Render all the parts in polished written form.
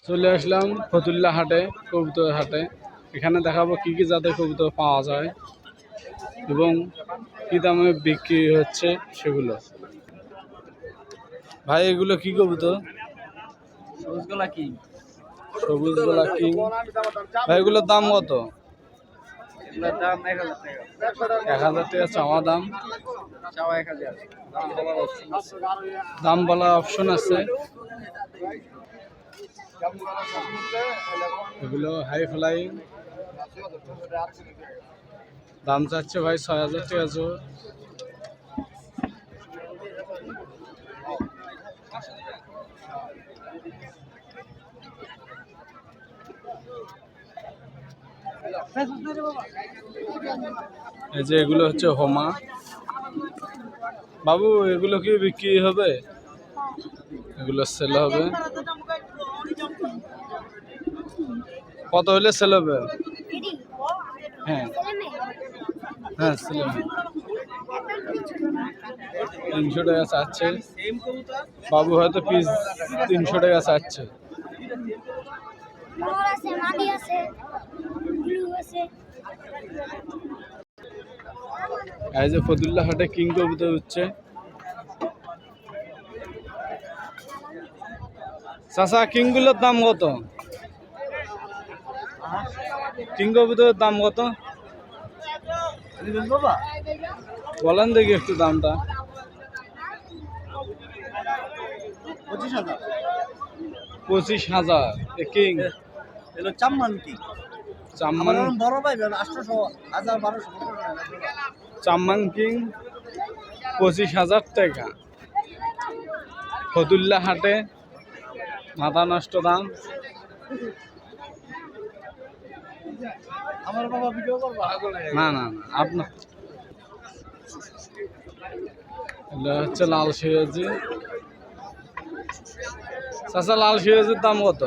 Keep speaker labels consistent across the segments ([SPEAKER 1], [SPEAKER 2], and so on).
[SPEAKER 1] চলে আসলাম ফতুল্লা হাটে, কবুতর হাটে। এখানে দেখাবো কি কি জাতের কবুতর পাওয়া যায় এবং কি দামে বিক্রি হচ্ছে সেগুলো। ভাই এগুলো কি কবুতর?
[SPEAKER 2] সবুজ গলা কি?
[SPEAKER 1] সবুজ গলা কিং। ভাই এগুলোর দাম কত?
[SPEAKER 2] এগুলোর দাম 1000 টাকা।
[SPEAKER 1] 1000 টাকা চাওয়া দাম।
[SPEAKER 2] চাওয়া 1000।
[SPEAKER 1] দাম বলার অপশন আছে। এগুলো হাই ফ্লাইং। দাম চাচ্ছে ভাই 6000 টাকা জোর। এই যে এগুলো হচ্ছে হোমা। বাবু এগুলো কি বিক্রি হবে? এগুলো সেল হবে। কত হলে সেল হবে? হ্যাঁ হ্যাঁ সেল হবে। 300 টাকা চাচ্ছে বাবু, হয়তো পিস 300 টাকা চাচ্ছে। এই যে ফতুল্লা হাটে কিং কবুতর হচ্ছে। চাচা কিংগুলোর দাম কত? কিং কবুতরের দাম কত বলেন দেখি একটু দামটা। 25,000 কিং।
[SPEAKER 2] এগুলো চাম্মান কি?
[SPEAKER 1] চাম্মান
[SPEAKER 2] বড় ভাই 800 1000 1200
[SPEAKER 1] চাম্মান কিং 25,000 টাকা ফতুল্লা হাটে। মাথা নষ্ট দাম।
[SPEAKER 2] আমার বাবা ভিডিও করবা?
[SPEAKER 1] না না না আপনার এটা হচ্ছে লাল সিরাজি। চাচা লাল সিরাজির দাম কত?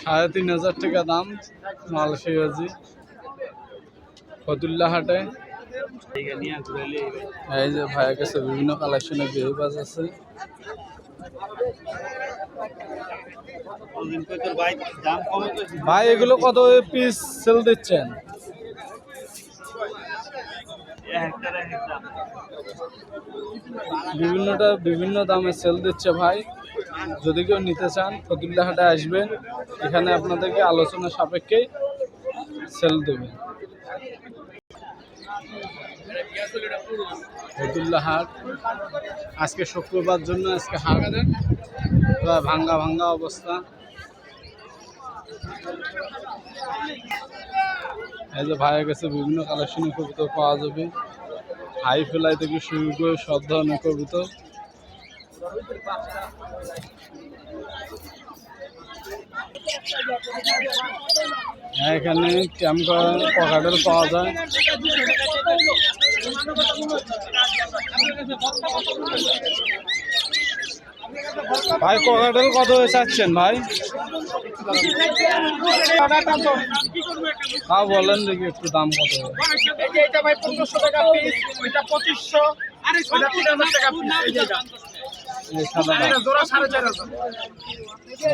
[SPEAKER 1] 3500 টাকা দাম লাল সিরাজি ফতুল্লা হাটে। এই যে ভাইয়ের কাছে বিভিন্ন কালেকশনের বেহুবাজ আছে। ভাই এগুলো কত পিস সেল দিচ্ছেন? বিভিন্নটা বিভিন্ন দামে সেল দিচ্ছে ভাই। যদি কেউ নিতে চান ফতুল্লা হাটে আসবেন, এখানে আপনাদেরকে আলোচনা সাপেক্ষে সেল দেবে। ফতুল্লা হাট আজকে শুক্রবার জন্য আজকে হাট প্রায় ভাঙ্গা ভাঙ্গা অবস্থা। এই যে ভাইয়ের কাছে বিভিন্ন কালেকশনের কবুতর পাওয়া যাবে। হাই ফ্লাই থেকে শুরু করে সব ধরনের কবুতর। এখানে ক্যাম্প পকেটেল পাওয়া যায়। ভাই পকেটেল কত চাচ্ছেন ভাই? হ্যাঁ বলেন দেখি একটু দাম কত?
[SPEAKER 2] এটা ভাই 1500 টাকা পিস, ওইটা 2500, আরে ওইটা 3000 টাকা পিস।
[SPEAKER 1] এই সাদা
[SPEAKER 2] জোড়া 4500।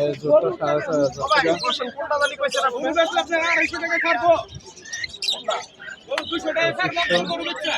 [SPEAKER 1] এই জোড়া 4500 টাকা।
[SPEAKER 2] কোনটা জানি কইছে না, গরু বেচলে আপনি 250 টাকা ছাড়বো। গরু 200 টাকা ছাড়বো, গরু বেচা।